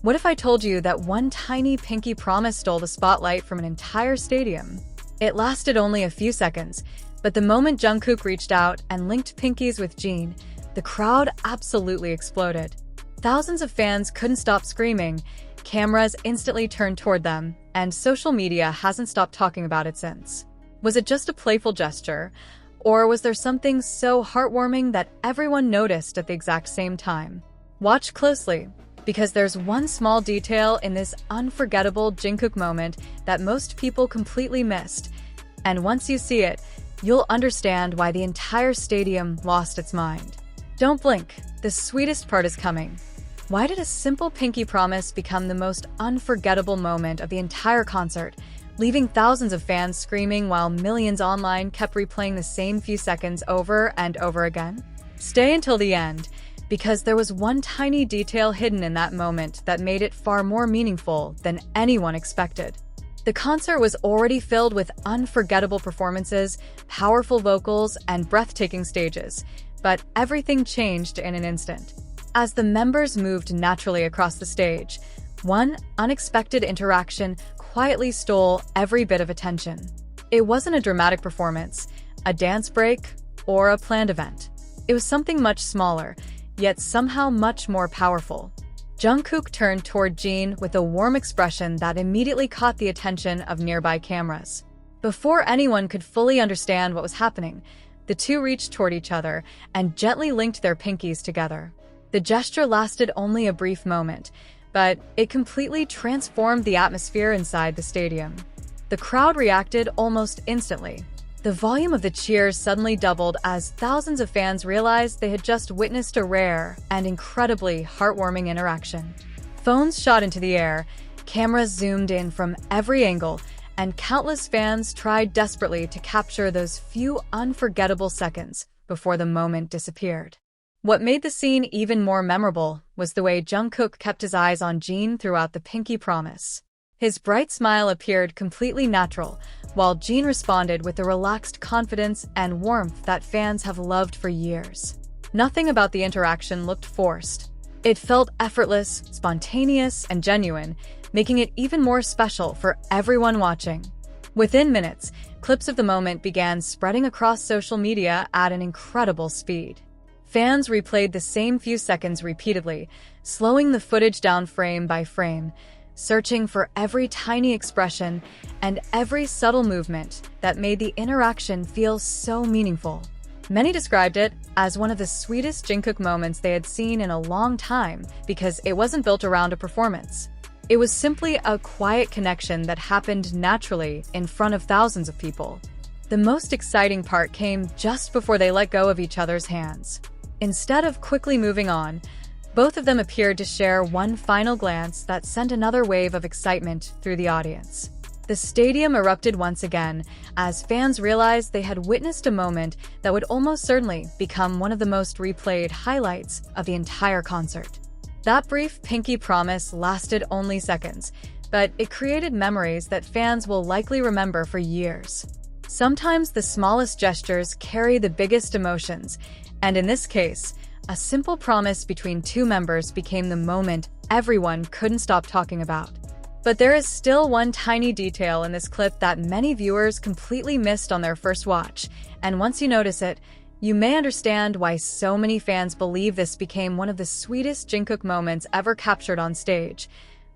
What if I told you that one tiny pinky promise stole the spotlight from an entire stadium? It lasted only a few seconds, but the moment Jungkook reached out and linked pinkies with Jin, the crowd absolutely exploded. Thousands of fans couldn't stop screaming, cameras instantly turned toward them, and social media hasn't stopped talking about it since. Was it just a playful gesture, or was there something so heartwarming that everyone noticed at the exact same time? Watch closely, because there's one small detail in this unforgettable Jinkook moment that most people completely missed, and once you see it, you'll understand why the entire stadium lost its mind. Don't blink, the sweetest part is coming. Why did a simple pinky promise become the most unforgettable moment of the entire concert, leaving thousands of fans screaming while millions online kept replaying the same few seconds over and over again? Stay until the end, because there was one tiny detail hidden in that moment that made it far more meaningful than anyone expected. The concert was already filled with unforgettable performances, powerful vocals, and breathtaking stages, but everything changed in an instant. As the members moved naturally across the stage, one unexpected interaction quietly stole every bit of attention. It wasn't a dramatic performance, a dance break, or a planned event. It was something much smaller, yet somehow much more powerful. Jungkook turned toward Jin with a warm expression that immediately caught the attention of nearby cameras. Before anyone could fully understand what was happening, the two reached toward each other and gently linked their pinkies together. The gesture lasted only a brief moment, but it completely transformed the atmosphere inside the stadium. The crowd reacted almost instantly. The volume of the cheers suddenly doubled as thousands of fans realized they had just witnessed a rare and incredibly heartwarming interaction. Phones shot into the air, cameras zoomed in from every angle, and countless fans tried desperately to capture those few unforgettable seconds before the moment disappeared. What made the scene even more memorable was the way Jungkook kept his eyes on Jin throughout the pinky promise. His bright smile appeared completely natural, while Jin responded with the relaxed confidence and warmth that fans have loved for years. Nothing about the interaction looked forced. It felt effortless, spontaneous, and genuine, making it even more special for everyone watching. Within minutes, clips of the moment began spreading across social media at an incredible speed. Fans replayed the same few seconds repeatedly, slowing the footage down frame by frame, searching for every tiny expression and every subtle movement that made the interaction feel so meaningful. Many described it as one of the sweetest Jinkook moments they had seen in a long time because it wasn't built around a performance. It was simply a quiet connection that happened naturally in front of thousands of people. The most exciting part came just before they let go of each other's hands. Instead of quickly moving on, both of them appeared to share one final glance that sent another wave of excitement through the audience. The stadium erupted once again as fans realized they had witnessed a moment that would almost certainly become one of the most replayed highlights of the entire concert. That brief pinky promise lasted only seconds, but it created memories that fans will likely remember for years. Sometimes the smallest gestures carry the biggest emotions, and in this case, a simple promise between two members became the moment everyone couldn't stop talking about. But there is still one tiny detail in this clip that many viewers completely missed on their first watch, and once you notice it, you may understand why so many fans believe this became one of the sweetest Jinkook moments ever captured on stage.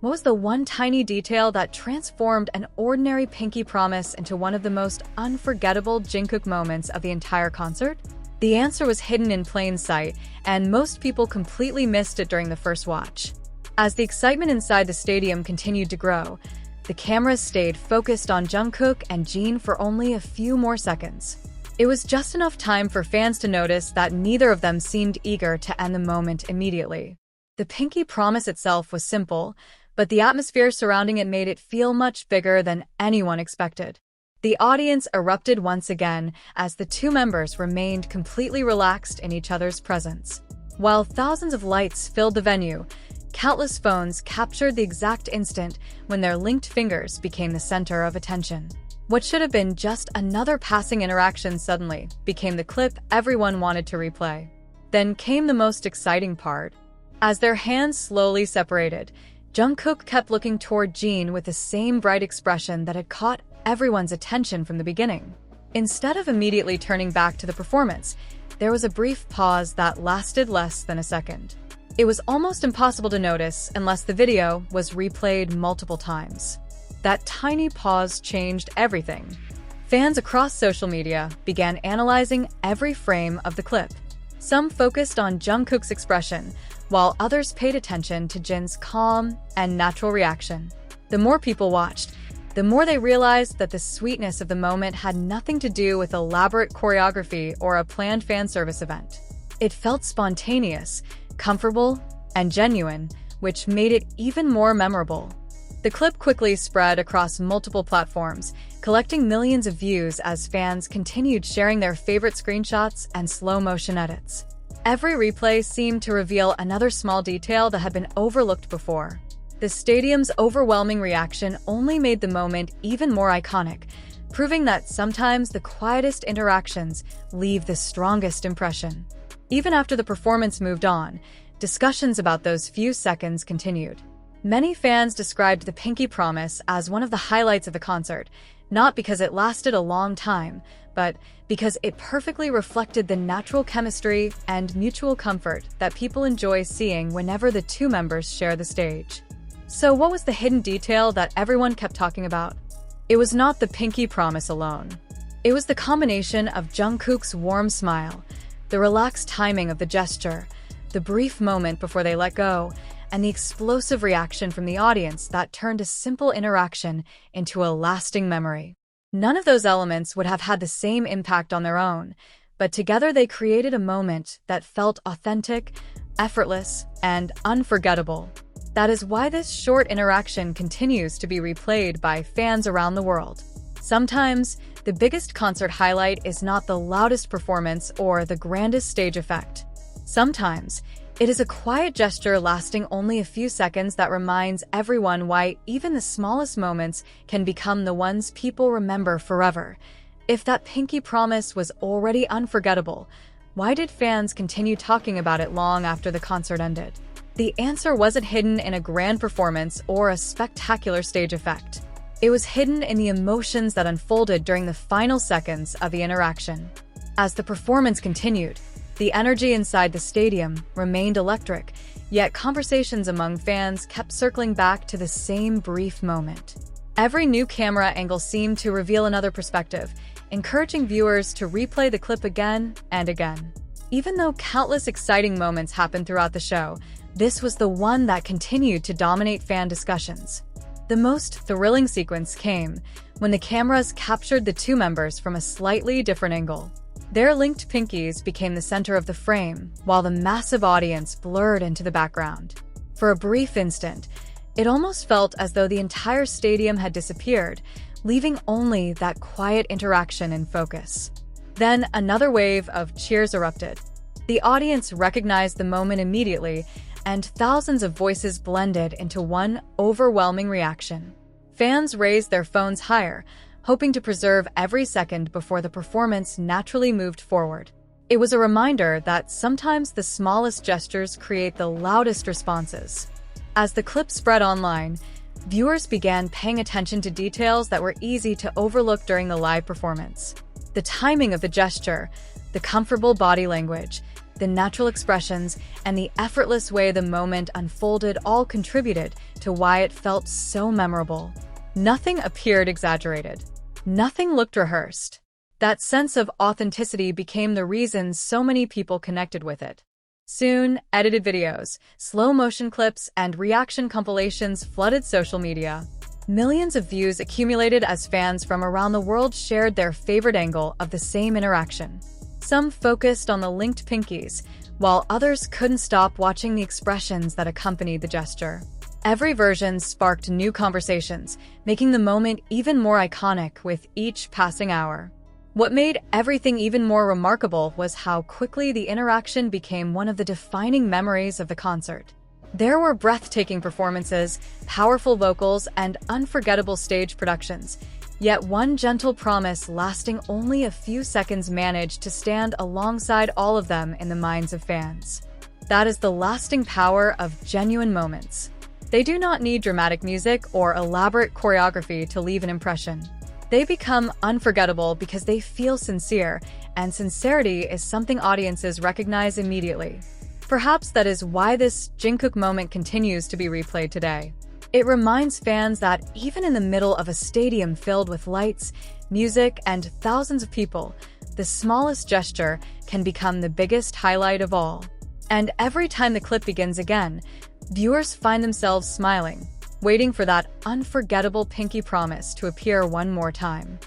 What was the one tiny detail that transformed an ordinary pinky promise into one of the most unforgettable Jinkook moments of the entire concert? The answer was hidden in plain sight, and most people completely missed it during the first watch. As the excitement inside the stadium continued to grow, the cameras stayed focused on Jungkook and Jin for only a few more seconds. It was just enough time for fans to notice that neither of them seemed eager to end the moment immediately. The pinky promise itself was simple, but the atmosphere surrounding it made it feel much bigger than anyone expected. The audience erupted once again as the two members remained completely relaxed in each other's presence. While thousands of lights filled the venue, countless phones captured the exact instant when their linked fingers became the center of attention. What should have been just another passing interaction suddenly became the clip everyone wanted to replay. Then came the most exciting part. As their hands slowly separated, Jungkook kept looking toward Jin with the same bright expression that had caught everyone's attention from the beginning. Instead of immediately turning back to the performance, there was a brief pause that lasted less than a second. It was almost impossible to notice unless the video was replayed multiple times. That tiny pause changed everything. Fans across social media began analyzing every frame of the clip. Some focused on Jungkook's expression, while others paid attention to Jin's calm and natural reaction. The more people watched, the more they realized that the sweetness of the moment had nothing to do with elaborate choreography or a planned fan service event. It felt spontaneous, comfortable, and genuine, which made it even more memorable. The clip quickly spread across multiple platforms, collecting millions of views as fans continued sharing their favorite screenshots and slow-motion edits. Every replay seemed to reveal another small detail that had been overlooked before. The stadium's overwhelming reaction only made the moment even more iconic, proving that sometimes the quietest interactions leave the strongest impression. Even after the performance moved on, discussions about those few seconds continued. Many fans described the Pinky Promise as one of the highlights of the concert, not because it lasted a long time, but because it perfectly reflected the natural chemistry and mutual comfort that people enjoy seeing whenever the two members share the stage. So what was the hidden detail that everyone kept talking about? It was not the Pinky Promise alone. It was the combination of Jungkook's warm smile, the relaxed timing of the gesture, the brief moment before they let go, and the explosive reaction from the audience that turned a simple interaction into a lasting memory. None of those elements would have had the same impact on their own, but together they created a moment that felt authentic, effortless, and unforgettable. That is why this short interaction continues to be replayed by fans around the world. Sometimes, the biggest concert highlight is not the loudest performance or the grandest stage effect. Sometimes, it is a quiet gesture lasting only a few seconds that reminds everyone why even the smallest moments can become the ones people remember forever. If that Pinky Promise was already unforgettable, why did fans continue talking about it long after the concert ended? The answer wasn't hidden in a grand performance or a spectacular stage effect. It was hidden in the emotions that unfolded during the final seconds of the interaction. As the performance continued, the energy inside the stadium remained electric, yet conversations among fans kept circling back to the same brief moment. Every new camera angle seemed to reveal another perspective, encouraging viewers to replay the clip again and again. Even though countless exciting moments happened throughout the show, this was the one that continued to dominate fan discussions. The most thrilling sequence came when the cameras captured the two members from a slightly different angle. Their linked pinkies became the center of the frame, while the massive audience blurred into the background. For a brief instant, it almost felt as though the entire stadium had disappeared, leaving only that quiet interaction in focus. Then another wave of cheers erupted. The audience recognized the moment immediately, and thousands of voices blended into one overwhelming reaction. Fans raised their phones higher, hoping to preserve every second before the performance naturally moved forward. It was a reminder that sometimes the smallest gestures create the loudest responses. As the clip spread online, viewers began paying attention to details that were easy to overlook during the live performance. The timing of the gesture, the comfortable body language, the natural expressions, and the effortless way the moment unfolded all contributed to why it felt so memorable. Nothing appeared exaggerated. Nothing looked rehearsed. That sense of authenticity became the reason so many people connected with it. Soon, edited videos, slow-motion clips, and reaction compilations flooded social media. Millions of views accumulated as fans from around the world shared their favorite angle of the same interaction. Some focused on the linked pinkies, while others couldn't stop watching the expressions that accompanied the gesture. Every version sparked new conversations, making the moment even more iconic with each passing hour. What made everything even more remarkable was how quickly the interaction became one of the defining memories of the concert. There were breathtaking performances, powerful vocals, and unforgettable stage productions, yet one gentle promise lasting only a few seconds managed to stand alongside all of them in the minds of fans. That is the lasting power of genuine moments. They do not need dramatic music or elaborate choreography to leave an impression. They become unforgettable because they feel sincere, and sincerity is something audiences recognize immediately. Perhaps that is why this Jinkook moment continues to be replayed today. It reminds fans that even in the middle of a stadium filled with lights, music, and thousands of people, the smallest gesture can become the biggest highlight of all. And every time the clip begins again, viewers find themselves smiling, waiting for that unforgettable pinky promise to appear one more time.